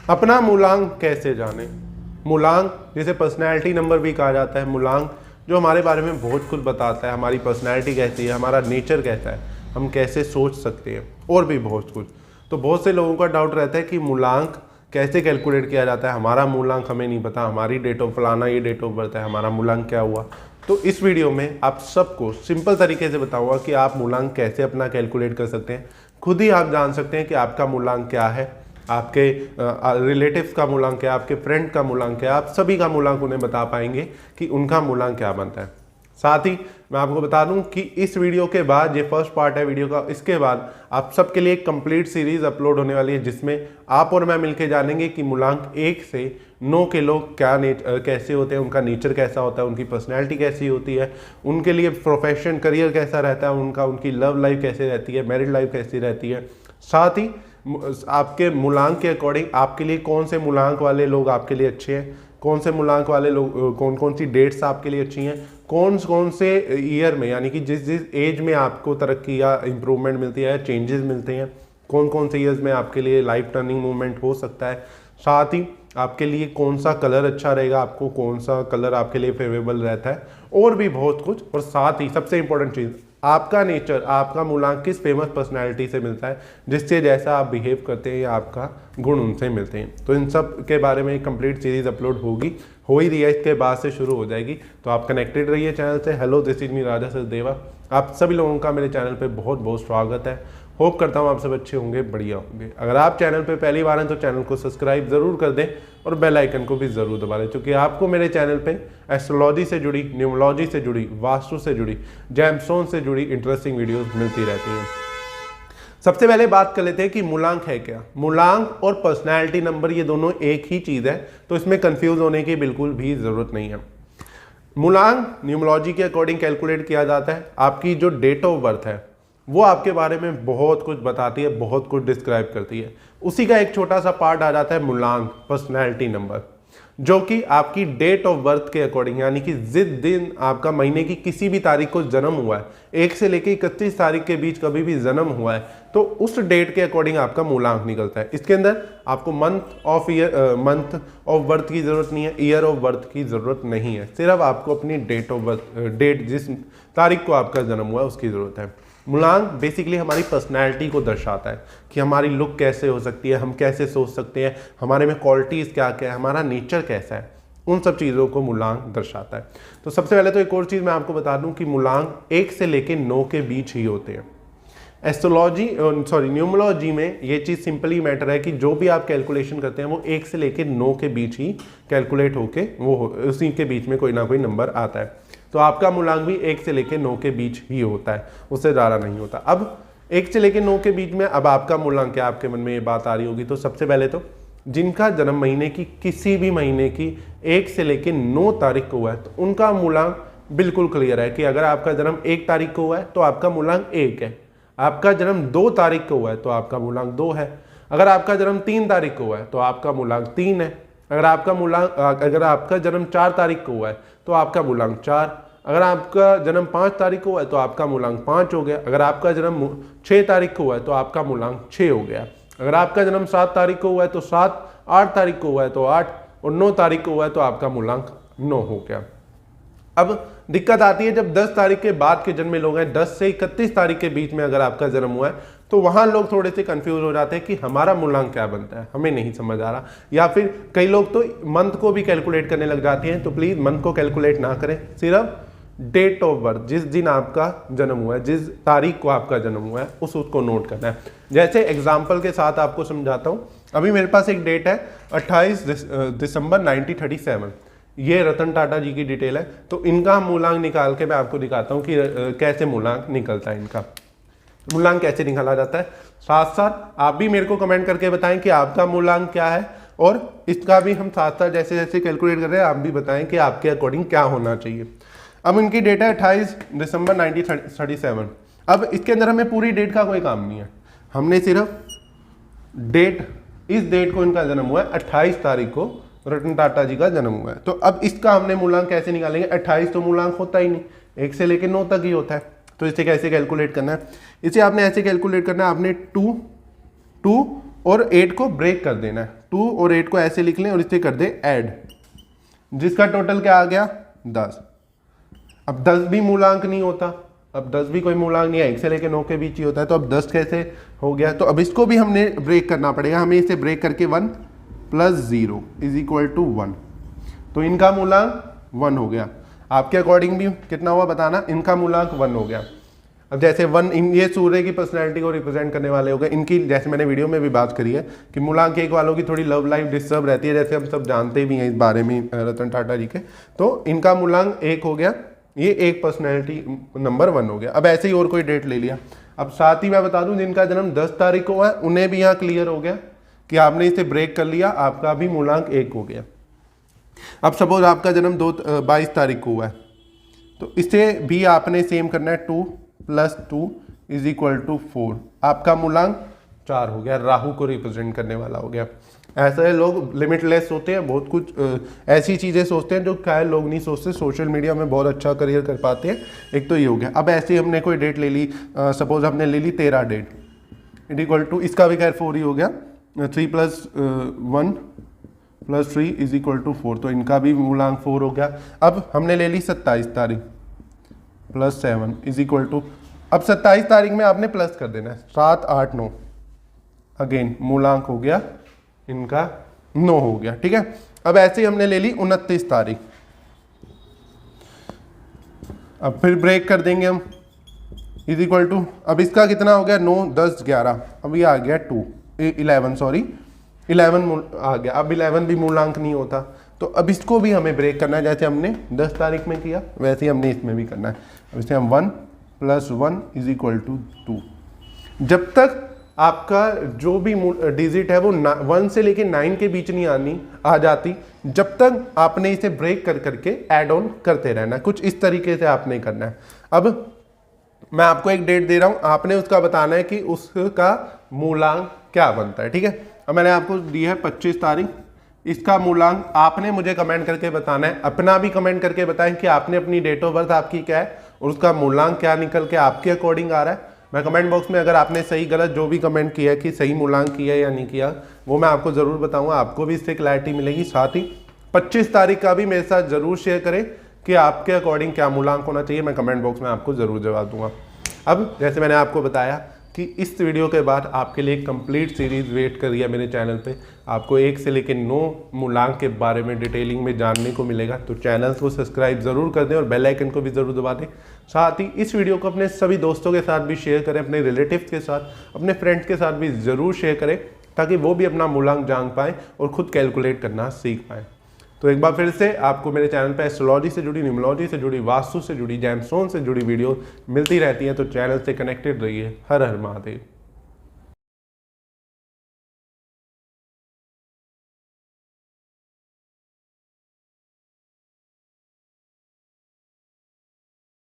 अपना मूलांक कैसे जाने। मूलांक जिसे पर्सनैलिटी नंबर भी कहा जाता है, मूलांक जो हमारे बारे में बहुत कुछ बताता है, हमारी पर्सनैलिटी कैसी है, हमारा नेचर कैसा है, हम कैसे सोच सकते हैं और भी बहुत कुछ। तो बहुत से लोगों का डाउट रहता है कि मूलांक कैसे कैलकुलेट किया जाता है, हमारा मूलांक हमें नहीं पता, हमारी डेट ऑफ फलाना ये डेट ऑफ बर्थ है, हमारा मूलांक क्या हुआ। तो इस वीडियो में आप सबको सिंपल तरीके से बताऊंगा कि आप मूलांक कैसे अपना कैलकुलेट कर सकते हैं। खुद ही आप जान सकते हैं कि आपका मूलांक क्या है, आपके रिलेटिव्स का मूलांक क्या है, आपके फ्रेंड का मूलांक क्या है, आप सभी का मूलांक उन्हें बता पाएंगे कि उनका मूलांक क्या बनता है। साथ ही मैं आपको बता दूं कि इस वीडियो के बाद, ये फर्स्ट पार्ट है वीडियो का, इसके बाद आप सबके लिए एक कंप्लीट सीरीज अपलोड होने वाली है जिसमें आप और मैं मिलकर जानेंगे कि मूलांक 1 से 9 के लोग क्या कैसे होते हैं, उनका नेचर कैसा होता है, उनकी पर्सनैलिटी कैसी होती है, उनके लिए प्रोफेशन करियर कैसा रहता है उनका, उनकी लव लाइफ कैसे रहती है, मैरिड लाइफ कैसी रहती है। साथ ही आपके मूलांक के अकॉर्डिंग आपके लिए कौन से मूलांक वाले लोग आपके लिए अच्छे हैं, कौन से मूलांक वाले लोग, कौन कौन सी डेट्स आपके लिए अच्छी हैं, कौन कौन से ईयर में, यानी कि जिस जिस एज में आपको तरक्की या इंप्रूवमेंट मिलती है, चेंजेस मिलते हैं, कौन कौन से ईयर्स में आपके लिए लाइफ टर्निंग मूवमेंट हो सकता है। साथ ही आपके लिए कौन सा कलर अच्छा रहेगा, आपको कौन सा कलर आपके लिए फेवरेबल रहता है, और भी बहुत कुछ। और साथ ही सबसे इंपॉर्टेंट चीज़, आपका नेचर, आपका मूलांक किस फेमस पर्सनैलिटी से मिलता है, जिससे जैसा आप बिहेव करते हैं या आपका गुण उनसे मिलते हैं। तो इन सब के बारे में एक कंप्लीट सीरीज अपलोड होगी, हो ही रही है, इसके बाद से शुरू हो जाएगी। तो आप कनेक्टेड रहिए चैनल से। हेलो, दिस इज मी राजा सचदेवा। आप सभी लोगों का मेरे चैनल पे बहुत बहुत स्वागत है। होप करता हूँ आप सब अच्छे होंगे, बढ़िया होंगे। अगर आप चैनल पे पहली बार हैं तो चैनल को सब्सक्राइब जरूर कर दें और बेल आइकन को भी जरूर दबा दें, क्योंकि आपको मेरे चैनल पे एस्ट्रोलॉजी से जुड़ी, न्यूमरोलॉजी से जुड़ी, वास्तु से जुड़ी, जेमस्टोन से जुड़ी इंटरेस्टिंग वीडियोस मिलती रहती हैं। सबसे पहले बात कर लेते हैं कि मूलांक है क्या। मूलांक और पर्सनैलिटी नंबर ये दोनों एक ही चीज़ है, तो इसमें कंफ्यूज होने की बिल्कुल भी ज़रूरत नहीं है। मूलांक न्यूमरोलॉजी के अकॉर्डिंग कैलकुलेट किया जाता है। आपकी जो डेट ऑफ बर्थ है वो आपके बारे में बहुत कुछ बताती है, बहुत कुछ डिस्क्राइब करती है। उसी का एक छोटा सा पार्ट आ जाता है मूलांक, पर्सनैलिटी नंबर, जो कि आपकी डेट ऑफ बर्थ के अकॉर्डिंग, यानी कि जिस दिन आपका महीने की किसी भी तारीख को जन्म हुआ है, 1 से लेकर 31 तारीख के बीच कभी भी जन्म हुआ है, तो उस डेट के अकॉर्डिंग आपका मूलांक निकलता है। इसके अंदर आपको मंथ ऑफ बर्थ की जरूरत नहीं है, ईयर ऑफ बर्थ की जरूरत नहीं है, सिर्फ आपको अपनी डेट ऑफ बर्थ, डेट जिस तारीख को आपका जन्म हुआ है उसकी जरूरत है। मूलांक बेसिकली हमारी पर्सनैलिटी को दर्शाता है कि हमारी लुक कैसे हो सकती है, हम कैसे सोच सकते हैं, हमारे में क्वालिटीज़ क्या क्या है, हमारा नेचर कैसा है, उन सब चीज़ों को मूलांक दर्शाता है। तो सबसे पहले तो एक और चीज़ मैं आपको बता दूं कि मूलांक 1 से लेकर 9 के बीच ही होते हैं। एस्ट्रोलॉजी न्यूमरोलॉजी में ये चीज़ सिंपली मैटर है कि जो भी आप कैलकुलेशन करते हैं वो 1 से लेकर 9 के बीच ही कैलकुलेट होके वो उसी के बीच में कोई ना कोई नंबर आता है। तो आपका मूलांक भी 1 से लेकर 9 के बीच ही होता है, उससे ज़्यादा नहीं होता। अब 1 से लेकर 9 के बीच में अब आपका मूलांक क्या, आपके मन में ये बात आ रही होगी। तो सबसे पहले तो जिनका जन्म महीने की किसी भी महीने की 1 से लेकर 9 तारीख को हुआ है, तो उनका मूलांक बिल्कुल क्लियर है कि अगर आपका जन्म 1 तारीख को हुआ है तो आपका मूलांक 1 है, आपका जन्म 2 तारीख को हुआ है तो आपका मूलांक 2 है, अगर आपका जन्म 3 तारीख को हुआ है तो आपका मूलांक 3 है, अगर आपका जन्म 4 तारीख को हुआ है तो आपका मूलांक 4, अगर आपका जन्म 5 तारीख को हुआ है तो आपका मूलांक 5 हो गया, अगर आपका जन्म 6 तारीख को हुआ है तो आपका मूलांक 6 हो गया, अगर आपका जन्म 7 तारीख को हुआ है तो 7, 8 तारीख को हुआ है तो 8, और 9 तारीख को हुआ है तो आपका मूलांक 9 हो गया। अब दिक्कत आती है जब 10 तारीख के बाद के जन्मे लोग हैं, 10 से 31 तारीख के बीच में अगर आपका जन्म हुआ है, तो वहां लोग थोड़े से कंफ्यूज हो जाते हैं कि हमारा मूलांक क्या बनता है, हमें नहीं समझ आ रहा। या फिर कई लोग तो मंथ को भी कैलकुलेट करने लग जाते हैं। तो प्लीज मंथ को कैलकुलेट ना करें, सिर्फ डेट ऑफ बर्थ, जिस दिन आपका जन्म हुआ है, जिस तारीख को आपका जन्म हुआ है उसको नोट करना है। जैसे एग्जाम्पल के साथ आपको समझाता हूँ। अभी मेरे पास एक डेट है 28 दिसंबर 1937, ये रतन टाटा जी की डिटेल है। तो इनका मूलांक निकाल के मैं आपको दिखाता हूँ कि कैसे मूलांक निकलता है, इनका मूलांक कैसे निकाला जाता है। साथ साथ आप भी मेरे को कमेंट करके बताएं कि आपका मूलांक क्या है, और इसका भी हम साथ साथ जैसे जैसे कैलकुलेट कर रहे हैं आप भी बताएं कि आपके अकॉर्डिंग क्या होना चाहिए। अब इनकी डेट है 28 दिसंबर 1937। अब इसके अंदर हमें पूरी डेट का कोई काम नहीं है, हमने सिर्फ डेट, इस डेट को इनका जन्म हुआ है, 28 तारीख को रतन टाटा जी का जन्म हुआ है। तो अब इसका हमने मूलांक कैसे निकालेंगे। 28 तो मूलांक होता ही नहीं, 1 से लेकर 9 तक ही होता है। तो इसे कैसे कैलकुलेट करना है, इसे आपने ऐसे कैलकुलेट करना है। आपने 2 और 8 को ब्रेक कर देना है। 2 और 8 को ऐसे लिख लें और इसे कर दे ऐड, जिसका टोटल क्या आ गया 10। अब 10 भी मूलांक नहीं होता, अब 10 भी कोई मूलांक नहीं है, 1 से लेकर 9 के बीच ही होता है, तो अब 10 कैसे हो गया? तो अब इसको भी हमने ब्रेक करना पड़ेगा, हमें इसे ब्रेक करके 1 + 0 = 1, तो इनका मूलांक 1 हो गया। आपके अकॉर्डिंग भी कितना हुआ बताना, इनका मूलांक 1 हो गया। अब जैसे 1 ये सूर्य की पर्सनैलिटी को रिप्रेजेंट करने वाले हो गए, इनकी जैसे मैंने वीडियो में भी बात करी है कि मूलांक 1 वालों की थोड़ी लव लाइफ डिस्टर्ब रहती है, जैसे हम सब जानते भी हैं इस बारे में रतन टाटा जी के, तो इनका मूलांक 1 हो गया, ये एक पर्सनैलिटी नंबर 1 हो गया। अब ऐसे ही और कोई डेट ले लिया। अब साथ ही मैं बता दूं जिनका जन्म 10 तारीख को है उन्हें भी यहाँ क्लियर हो गया कि आपने इसे ब्रेक कर लिया, आपका भी मूलांक 1 हो गया। अब सपोज आपका जन्म 22 तारीख को हुआ है, तो इसे भी आपने सेम करना है, 2 + 2 = 4, आपका मूलांक 4 हो गया, राहु को रिप्रेजेंट करने वाला हो गया। ऐसे लोग लिमिटलेस होते हैं, बहुत कुछ ऐसी चीज़ें सोचते हैं जो शायद लोग नहीं सोचते, सोशल मीडिया में बहुत अच्छा करियर कर पाते हैं। एक तो ये हो गया। अब ऐसे ही हमने कोई डेट ले ली, सपोज हमने ले ली 13 डेट = इसका भी खैर 4 ही हो गया, 3 + 1 + 3 = 4, तो इनका भी मूलांक 4 हो गया। अब हमने ले ली 27 तारीख + 7 = अब 27 तारीख में आपने प्लस कर देना है, 7, 8, 9, अगेन मूलांक हो गया इनका 9 हो गया, ठीक है। अब ऐसे ही हमने ले ली 29 तारीख, अब फिर ब्रेक कर देंगे हम, = अब इसका कितना हो गया 9, 10, 11, अब ये आ गया 11 आ गया। अब 11 भी मूलांक नहीं होता, तो अब इसको भी हमें ब्रेक करना है, जैसे हमने 10 तारीख में किया वैसे ही हमने इसमें भी करना है। अब इसे हम 1 + 1 = 2। जब तक आपका जो भी डिजिट है वो 1 से लेके 9 के बीच नहीं आ जाती, जब तक आपने इसे ब्रेक कर करके ऐड ऑन करते रहना है। कुछ इस तरीके से आपने करना है। अब मैं आपको एक डेट दे रहा हूं, आपने उसका बताना है कि उसका मूलांक क्या बनता है, ठीक है। अब मैंने आपको दी है 25 तारीख, इसका मूलांक आपने मुझे कमेंट करके बताना है। अपना भी कमेंट करके बताएं कि आपने अपनी डेट ऑफ बर्थ आपकी क्या है और उसका मूलांक क्या निकल के आपके अकॉर्डिंग आ रहा है। मैं कमेंट बॉक्स में अगर आपने सही गलत जो भी कमेंट किया है कि सही मूलांक किया या नहीं किया, वो मैं आपको ज़रूर बताऊंगा, आपको भी इससे क्लैरिटी मिलेगी। साथ ही 25 तारीख का भी मेरे साथ ज़रूर शेयर करें कि आपके अकॉर्डिंग क्या मूलांक होना चाहिए, मैं कमेंट बॉक्स में आपको ज़रूर जवाब दूंगा। अब जैसे मैंने आपको बताया कि इस वीडियो के बाद आपके लिए एक कंप्लीट सीरीज़ वेट कर रही है मेरे चैनल पे, आपको 1 से लेकर 9 मूलांक के बारे में डिटेलिंग में जानने को मिलेगा, तो चैनल को सब्सक्राइब ज़रूर कर दें और बेल आइकन को भी ज़रूर दबा दें। साथ ही इस वीडियो को अपने सभी दोस्तों के साथ भी शेयर करें, अपने रिलेटिव्स के साथ, अपने फ्रेंड्स के साथ भी ज़रूर शेयर करें, ताकि वो भी अपना मूलांक जान पाएँ और खुद कैलकुलेट करना सीख पाएँ। तो एक बार फिर से आपको मेरे चैनल पर एस्ट्रोलॉजी से जुड़ी, न्यूमरोलॉजी से जुड़ी, वास्तु से जुड़ी, जेमस्टोन से जुड़ी वीडियो मिलती रहती हैं, तो चैनल से कनेक्टेड रहिए। हर हर महादेव।